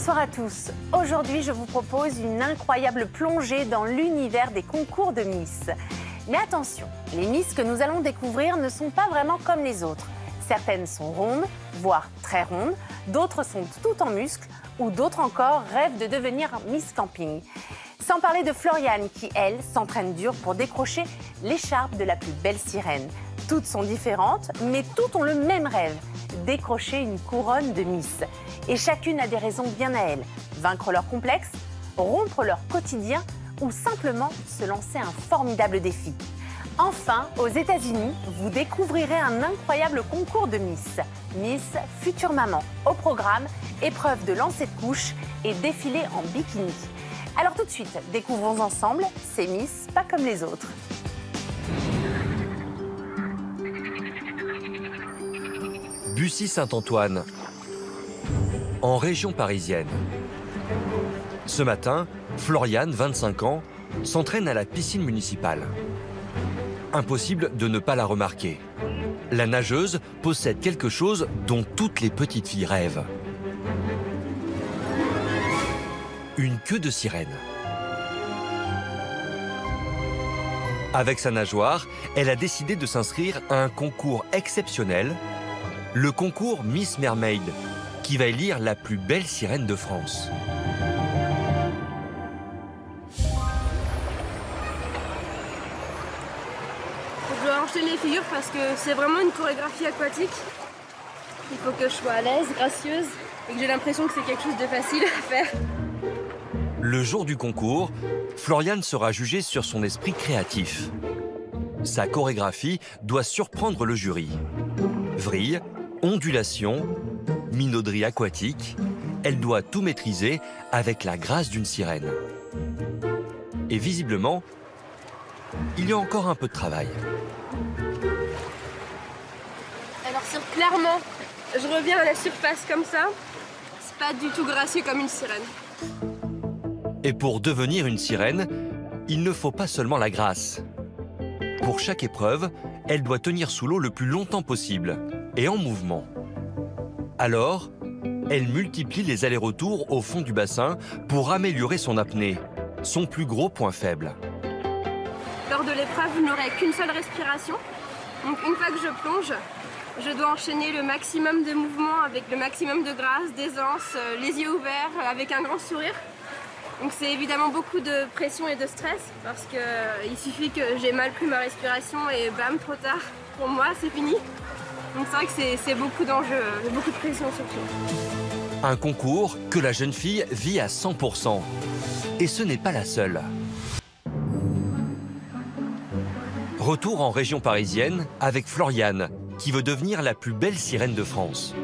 Bonsoir à tous. Aujourd'hui, je vous propose une incroyable plongée dans l'univers des concours de Miss. Mais attention, les Miss que nous allons découvrir ne sont pas vraiment comme les autres. Certaines sont rondes, voire très rondes, d'autres sont tout en muscles ou d'autres encore rêvent de devenir Miss Camping. Sans parler de Floriane qui, elle, s'entraîne dur pour décrocher l'écharpe de la plus belle sirène. Toutes sont différentes, mais toutes ont le même rêve, décrocher une couronne de Miss. Et chacune a des raisons bien à elle. Vaincre leur complexe, rompre leur quotidien ou simplement se lancer un formidable défi. Enfin, aux États-Unis, vous découvrirez un incroyable concours de Miss. Miss Future Maman. Au programme, épreuve de lancer de couche et défilé en bikini. Alors tout de suite, découvrons ensemble ces Miss pas comme les autres. Bussy-Saint-Antoine, en région parisienne. Ce matin, Floriane, 25 ans, s'entraîne à la piscine municipale. Impossible de ne pas la remarquer. La nageuse possède quelque chose dont toutes les petites filles rêvent. Une queue de sirène. Avec sa nageoire, elle a décidé de s'inscrire à un concours exceptionnel, le concours Miss Mermaid, qui va élire la plus belle sirène de France. Je dois enchaîner les figures parce que c'est vraiment une chorégraphie aquatique. Il faut que je sois à l'aise, gracieuse et que j'ai l'impression que c'est quelque chose de facile à faire. Le jour du concours, Floriane sera jugée sur son esprit créatif. Sa chorégraphie doit surprendre le jury. Vrille, ondulation, minauderie aquatique, elle doit tout maîtriser avec la grâce d'une sirène. Et visiblement, il y a encore un peu de travail. Alors clairement, je reviens à la surface comme ça, c'est pas du tout gracieux comme une sirène. Et pour devenir une sirène, il ne faut pas seulement la grâce. Pour chaque épreuve, elle doit tenir sous l'eau le plus longtemps possible et en mouvement. Alors, elle multiplie les allers-retours au fond du bassin pour améliorer son apnée, son plus gros point faible. Lors de l'épreuve, je n'aurai qu'une seule respiration. Donc une fois que je plonge, je dois enchaîner le maximum de mouvements avec le maximum de grâce, d'aisance, les yeux ouverts, avec un grand sourire. Donc c'est évidemment beaucoup de pression et de stress parce qu'il suffit que j'ai mal pris ma respiration et bam, trop tard, pour moi c'est fini. Donc c'est vrai que c'est beaucoup d'enjeux, beaucoup de pression surtout. Un concours que la jeune fille vit à 100%. Et ce n'est pas la seule. Retour en région parisienne avec Floriane, qui veut devenir la plus belle sirène de France.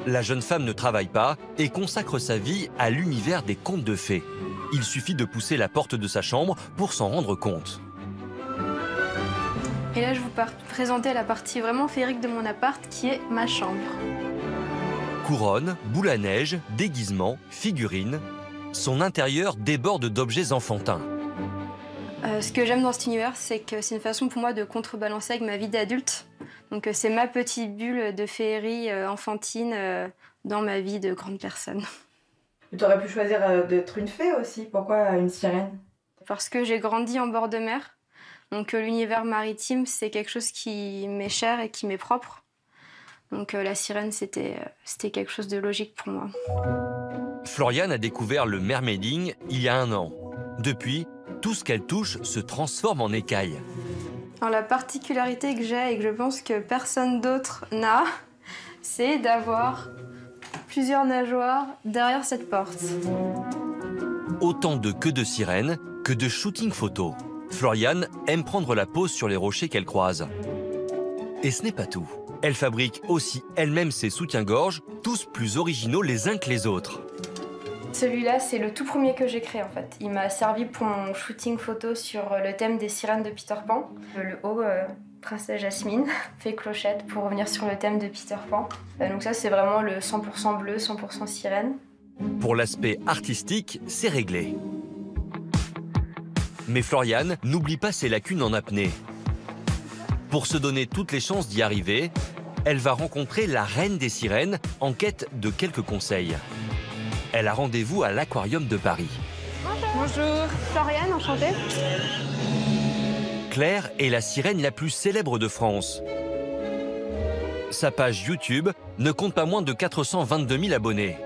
La jeune femme ne travaille pas et consacre sa vie à l'univers des contes de fées. Il suffit de pousser la porte de sa chambre pour s'en rendre compte. Et là, je vous présenter la partie vraiment féerique de mon appart, qui est ma chambre. Couronne, boule à neige, déguisement, figurines, son intérieur déborde d'objets enfantins. Ce que j'aime dans cet univers, c'est que c'est une façon pour moi de contrebalancer avec ma vie d'adulte. Donc c'est ma petite bulle de féerie enfantine dans ma vie de grande personne. Tu aurais pu choisir d'être une fée aussi, pourquoi une sirène? Parce que j'ai grandi en bord de mer, donc l'univers maritime c'est quelque chose qui m'est cher et qui m'est propre. Donc la sirène c'était quelque chose de logique pour moi. Floriane a découvert le mermaiding il y a 1 an. Depuis, tout ce qu'elle touche se transforme en écaille. Alors, la particularité que j'ai et que je pense que personne d'autre n'a, c'est d'avoir plusieurs nageoires derrière cette porte. Autant de queues de sirène que de shooting photo. Floriane aime prendre la pose sur les rochers qu'elle croise. Et ce n'est pas tout. Elle fabrique aussi elle-même ses soutiens-gorge, tous plus originaux les uns que les autres. Celui-là, c'est le tout premier que j'ai créé en fait. Il m'a servi pour mon shooting photo sur le thème des sirènes de Peter Pan. Le haut, Princesse Jasmine, fait clochette pour revenir sur le thème de Peter Pan. Donc ça, c'est vraiment le 100% bleu, 100% sirène. Pour l'aspect artistique, c'est réglé. Mais Floriane n'oublie pas ses lacunes en apnée. Pour se donner toutes les chances d'y arriver, elle va rencontrer la reine des sirènes en quête de quelques conseils. elle a rendez-vous à l'Aquarium de Paris. Bonjour, Floriane, enchantée. Claire est la sirène la plus célèbre de France. Sa page YouTube ne compte pas moins de 422 000 abonnés.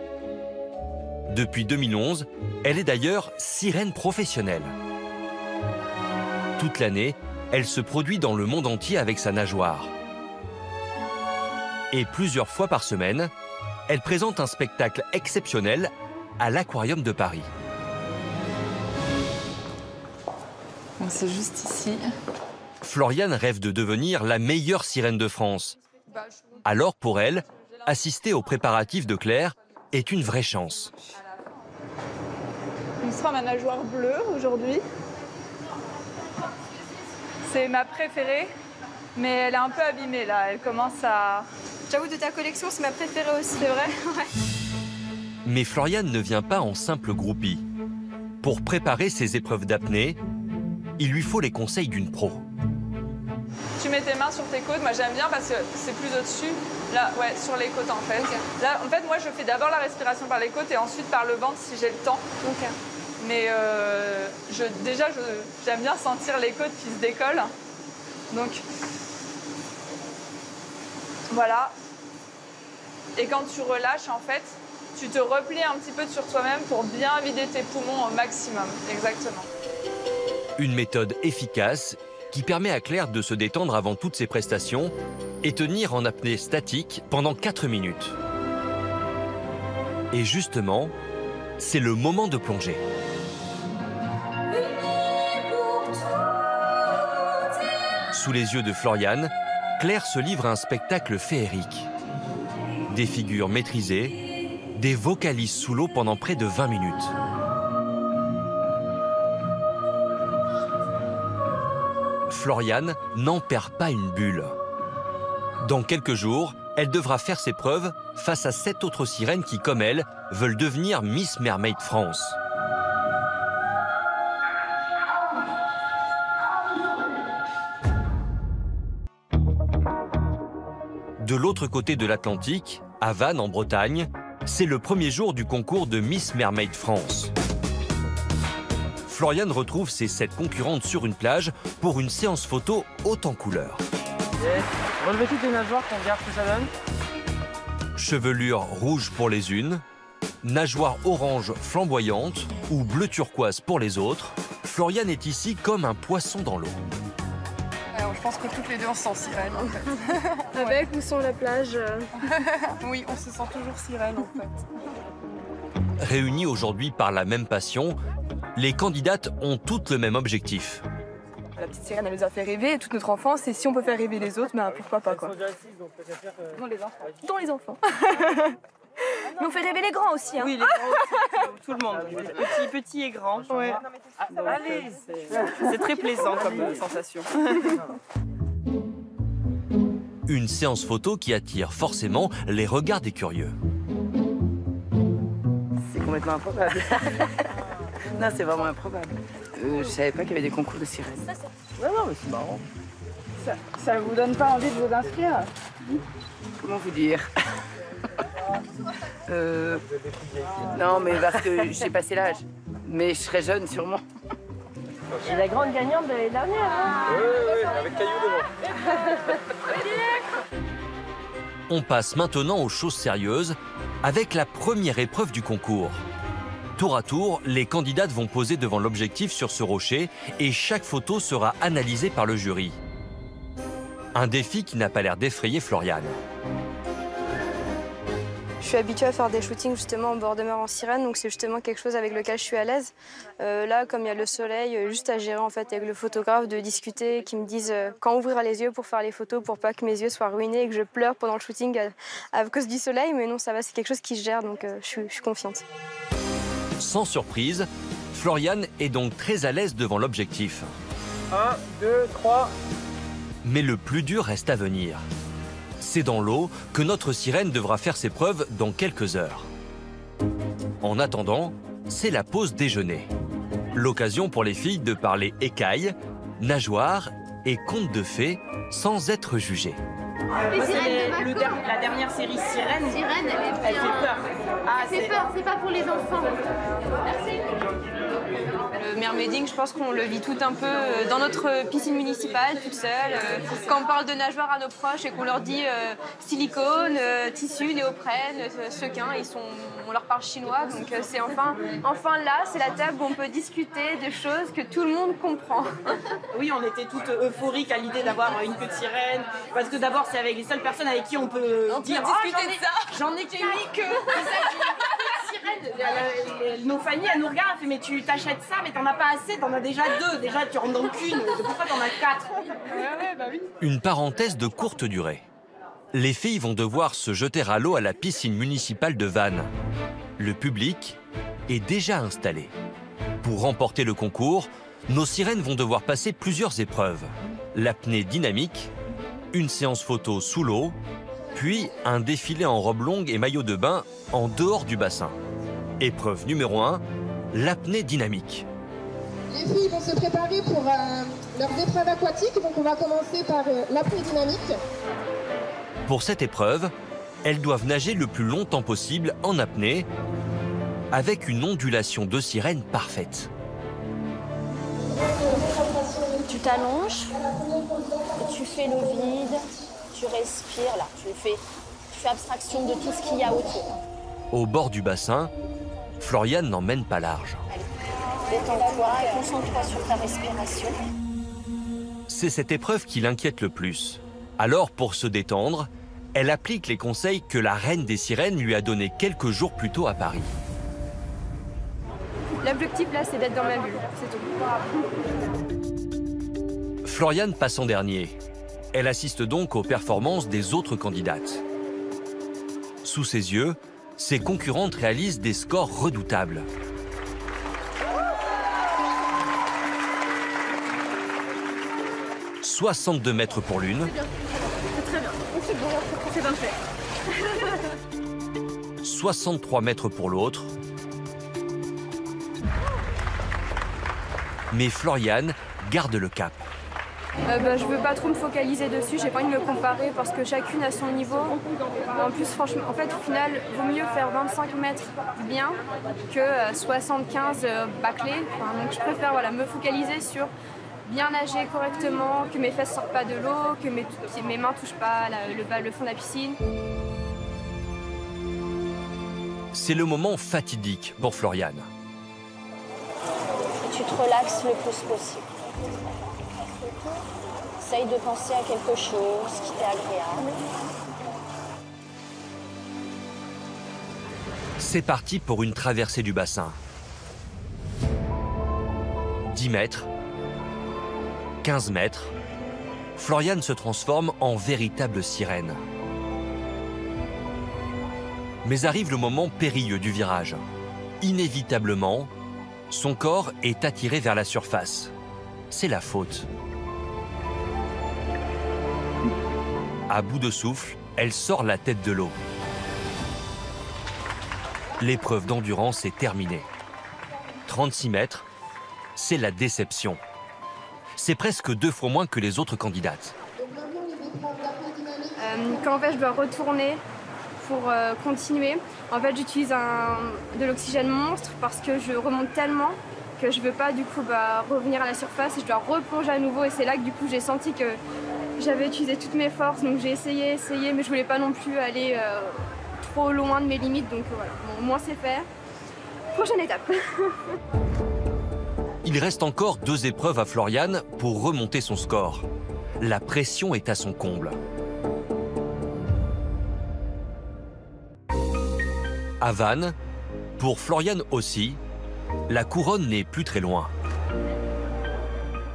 Depuis 2011, elle est d'ailleurs sirène professionnelle. Toute l'année, elle se produit dans le monde entier avec sa nageoire. Et plusieurs fois par semaine, elle présente un spectacle exceptionnel à l'Aquarium de Paris. C'est juste ici. Floriane rêve de devenir la meilleure sirène de France. Alors pour elle, assister aux préparatifs de Claire est une vraie chance. Il sera ma nageoire bleue aujourd'hui. C'est ma préférée, mais elle est un peu abîmée là. Elle commence à... J'avoue, de ta collection, c'est ma préférée aussi. C'est vrai? Ouais. Mais Floriane ne vient pas en simple groupie. Pour préparer ses épreuves d'apnée, il lui faut les conseils d'une pro. Tu mets tes mains sur tes côtes. Moi, j'aime bien parce que c'est plus au-dessus. Là, ouais, sur les côtes en fait. Okay. Là, en fait, moi, je fais d'abord la respiration par les côtes et ensuite par le ventre si j'ai le temps. Okay. Mais j'aime bien sentir les côtes qui se décollent. Donc, voilà. Et quand tu relâches, en fait, tu te replies un petit peu sur toi-même pour bien vider tes poumons au maximum. Exactement. Une méthode efficace qui permet à Claire de se détendre avant toutes ses prestations et tenir en apnée statique pendant 4 minutes. Et justement, c'est le moment de plonger. Sous les yeux de Floriane, Claire se livre à un spectacle féerique. Des figures maîtrisées, des vocalises sous l'eau pendant près de 20 minutes. Floriane n'en perd pas une bulle. Dans quelques jours, elle devra faire ses preuves face à 7 autres sirènes qui, comme elle, veulent devenir Miss Mermaid France. De l'autre côté de l'Atlantique, à Vannes en Bretagne, c'est le premier jour du concours de Miss Mermaid France. Floriane retrouve ses 7 concurrentes sur une plage pour une séance photo haute en couleurs. Yes. Relevez toutes les nageoires qu'on regarde ce que ça donne. Chevelure rouge pour les unes, nageoire orange flamboyante ou bleu turquoise pour les autres, Floriane est ici comme un poisson dans l'eau. Alors, je pense que toutes les deux on se sent sirène en fait. Avec ou sans la plage Oui, on se sent toujours sirène en fait. Réunies aujourd'hui par la même passion, les candidates ont toutes le même objectif. La petite sirène, elle nous a fait rêver toute notre enfance, et si on peut faire rêver les autres, ben pourquoi pas quoi. Dont les enfants. Dont les enfants. Mais on fait rêver les grands aussi. Hein. Oui, les grands aussi, tout le monde. Petit et grand. Ouais. Donc, allez, c'est très plaisant comme sensation. Une séance photo qui attire forcément les regards des curieux. C'est complètement improbable. Non, c'est vraiment improbable. Je savais pas qu'il y avait des concours de sirènes. Non, mais c'est marrant. Ça vous donne pas envie de vous inscrire? Comment vous dire? Non, mais parce que j'ai passé l'âge. Mais je serai jeune, sûrement. C'est la grande gagnante de l'année dernière. Hein. Oui, avec Caillou devant. On passe maintenant aux choses sérieuses avec la première épreuve du concours. Tour à tour, les candidates vont poser devant l'objectif sur ce rocher et chaque photo sera analysée par le jury. Un défi qui n'a pas l'air d'effrayer Floriane. Je suis habituée à faire des shootings justement en bord de mer en sirène, donc c'est justement quelque chose avec lequel je suis à l'aise. Là, comme il y a le soleil, juste à gérer en fait avec le photographe, de discuter, qui me disent quand ouvrir les yeux pour faire les photos, pour pas que mes yeux soient ruinés et que je pleure pendant le shooting à cause du soleil, mais non, ça va, c'est quelque chose qui se gère, donc je suis confiante. Sans surprise, Floriane est donc très à l'aise devant l'objectif. 1, 2, 3. Mais le plus dur reste à venir. C'est dans l'eau que notre sirène devra faire ses preuves dans quelques heures. En attendant, c'est la pause déjeuner. L'occasion pour les filles de parler écailles, nageoires et contes de fées sans être jugées. Moi, c'est la dernière série Sirène. Sirène, elle fait peur. c'est pas pour les enfants. Merci. Le mermaiding, je pense qu'on le vit tout un peu dans notre piscine municipale, toute seule. Quand on parle de nageoires à nos proches et qu'on leur dit silicone, tissu, néoprène, sequin, on leur parle chinois. Donc c'est enfin là, c'est la table où on peut discuter de choses que tout le monde comprend. Oui, on était toutes euphoriques à l'idée d'avoir une petite sirène. Parce que d'abord, c'est avec les seules personnes avec qui on peut dire j'en ai qu'une que sirène. Nos familles, elles nous regardent, elles font mais tu t'achètes ça, mais t'en as pas assez, t'en as déjà 2. Déjà, tu rentres dans qu'une. Pourquoi t'en as 4? Bah oui. Une parenthèse de courte durée. Les filles vont devoir se jeter à l'eau à la piscine municipale de Vannes. Le public est déjà installé. Pour remporter le concours, nos sirènes vont devoir passer plusieurs épreuves. L'apnée dynamique, une séance photo sous l'eau, puis un défilé en robe longue et maillot de bain en dehors du bassin. Épreuve numéro 1, l'apnée dynamique. Les filles vont se préparer pour leurs épreuves aquatiques, donc on va commencer par l'apnée dynamique. Pour cette épreuve, elles doivent nager le plus longtemps possible en apnée, avec une ondulation de sirène parfaite. Tu t'allonges, tu fais le vide, tu respires là, tu fais abstraction de tout ce qu'il y a autour. Au bord du bassin, Floriane n'emmène pas large. Allez, détends-toi et concentre-toi sur ta respiration. C'est cette épreuve qui l'inquiète le plus. Alors, pour se détendre, elle applique les conseils que la reine des sirènes lui a donnés quelques jours plus tôt à Paris. L'objectif là, c'est d'être dans ma bulle, c'est tout. Floriane passe en dernier. Elle assiste donc aux performances des autres candidates. Sous ses yeux, ses concurrentes réalisent des scores redoutables. « 62 mètres pour l'une. C'est très bien. C'est bon, c'est parfait. 63 mètres pour l'autre. Mais Floriane garde le cap. Je veux pas trop me focaliser dessus, j'ai pas envie de me comparer parce que chacune a son niveau. En plus, franchement, en fait, au final, vaut mieux faire 25 mètres bien que 75 bâclés. Donc je préfère me focaliser sur bien nager correctement, que mes fesses sortent pas de l'eau, que mes mains touchent pas le fond de la piscine. C'est le moment fatidique pour Floriane. Tu te relaxes le plus possible. Essaye de penser à quelque chose qui t'est agréable. C'est parti pour une traversée du bassin. 10 mètres, 15 mètres, Floriane se transforme en véritable sirène. Mais arrive le moment périlleux du virage. Inévitablement, son corps est attiré vers la surface. C'est la faute. À bout de souffle, elle sort la tête de l'eau. L'épreuve d'endurance est terminée. 36 mètres, c'est la déception. C'est presque 2 fois moins que les autres candidates. Quand en fait je dois retourner pour continuer, en fait j'utilise de l'oxygène monstre parce que je remonte tellement que je veux pas du coup revenir à la surface et je dois replonger à nouveau et c'est là que du coup j'ai senti que j'avais utilisé toutes mes forces, donc j'ai essayé, mais je voulais pas non plus aller trop loin de mes limites, donc voilà, bon, au moins c'est fait. Prochaine étape. Il reste encore 2 épreuves à Floriane pour remonter son score. La pression est à son comble. À Vannes, pour Floriane aussi, la couronne n'est plus très loin.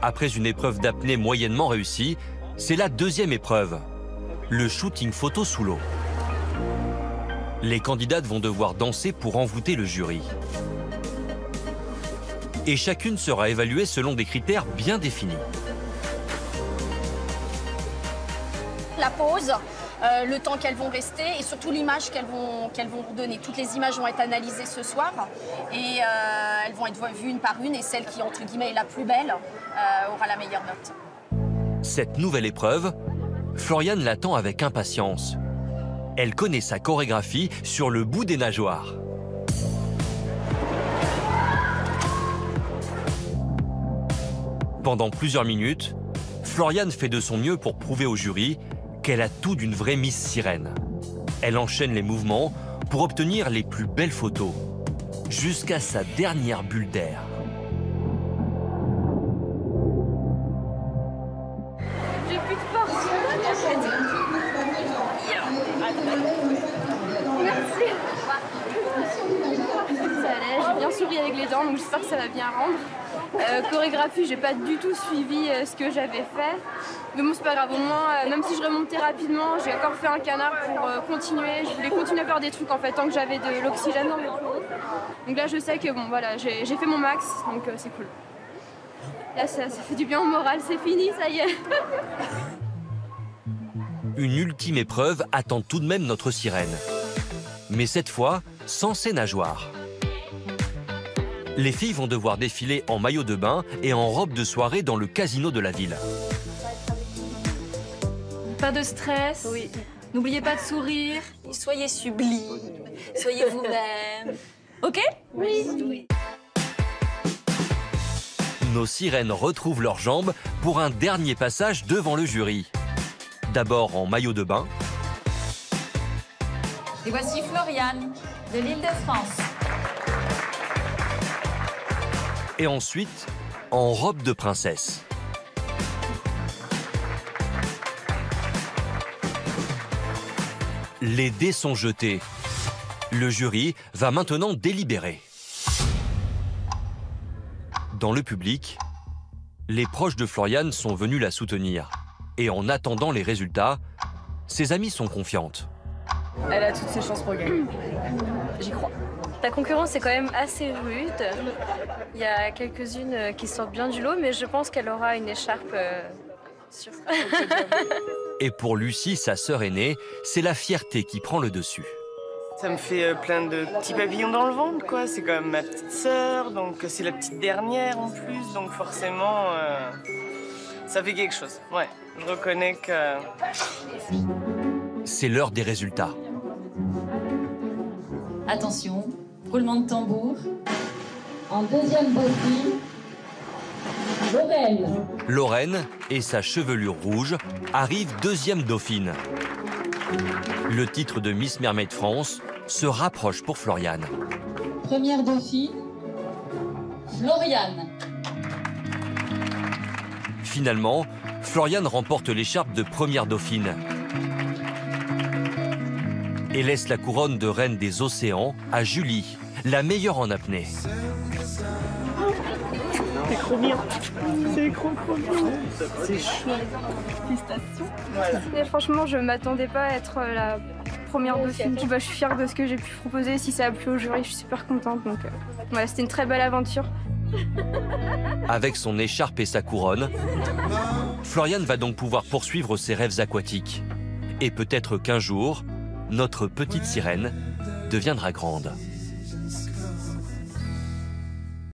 Après une épreuve d'apnée moyennement réussie, c'est la 2e épreuve, le shooting photo sous l'eau. Les candidates vont devoir danser pour envoûter le jury. Et chacune sera évaluée selon des critères bien définis. La pose, le temps qu'elles vont rester et surtout l'image qu'elles vont donner. Toutes les images vont être analysées ce soir et elles vont être vues une par une et celle qui, entre guillemets, est la plus belle aura la meilleure note. Cette nouvelle épreuve, Floriane l'attend avec impatience. Elle connaît sa chorégraphie sur le bout des nageoires. Pendant plusieurs minutes, Floriane fait de son mieux pour prouver au jury qu'elle a tout d'une vraie Miss Sirène. Elle enchaîne les mouvements pour obtenir les plus belles photos, jusqu'à sa dernière bulle d'air. J'ai plus de force. Merci. Ça allait, j'ai bien souri avec les dents, donc j'espère que ça va bien rendre. Chorégraphie, j'ai pas du tout suivi ce que j'avais fait. Mais bon, c'est pas grave, au moins, même si je remontais rapidement, j'ai encore fait un canard pour continuer. Je voulais continuer à faire des trucs en fait, tant que j'avais de l'oxygène dans mes poumons. Donc là, je sais que bon, voilà, j'ai fait mon max, donc c'est cool. Là, ça fait du bien au moral, c'est fini, ça y est. Une ultime épreuve attend tout de même notre sirène. Mais cette fois, sans ses nageoires. Les filles vont devoir défiler en maillot de bain et en robe de soirée dans le casino de la ville. Pas de stress. Oui. N'oubliez pas de sourire. Soyez sublime. Soyez vous-même. Ok? Oui. Nos sirènes retrouvent leurs jambes pour un dernier passage devant le jury. D'abord en maillot de bain. Et voici Floriane, de l'Île-de-France. Et ensuite en robe de princesse. Les dés sont jetés. Le jury va maintenant délibérer. Dans le public, les proches de Floriane sont venus la soutenir. Et en attendant les résultats, ses amies sont confiantes. Elle a toutes ses chances pour gagner. J'y crois. La concurrence est quand même assez rude. Il y a quelques-unes qui sortent bien du lot, mais je pense qu'elle aura une écharpe sûre. Et pour Lucie, sa sœur aînée, c'est la fierté qui prend le dessus. Ça me fait plein de petits papillons dans le ventre, quoi. C'est quand même ma petite sœur, donc c'est la petite dernière en plus, donc forcément, ça fait quelque chose. Ouais, je reconnais que... C'est l'heure des résultats. Attention, roulement de tambour. En deuxième dauphine, Lorraine. Lorraine et sa chevelure rouge arrivent deuxième dauphine. Le titre de Miss Mermaid France se rapproche pour Floriane. Première dauphine, Floriane. Finalement, Floriane remporte l'écharpe de première dauphine et laisse la couronne de reine des océans à Julie, la meilleure en apnée. C'est trop bien. C'est trop bien. C'est chaud. Félicitations. Voilà. Et franchement, je m'attendais pas à être la première dauphine. Je suis fière de ce que j'ai pu proposer. Si ça a plu au jury, je suis super contente. Donc, voilà, c'était une très belle aventure. Avec son écharpe et sa couronne, Floriane va donc pouvoir poursuivre ses rêves aquatiques. Et peut-être qu'un jour, notre petite sirène deviendra grande.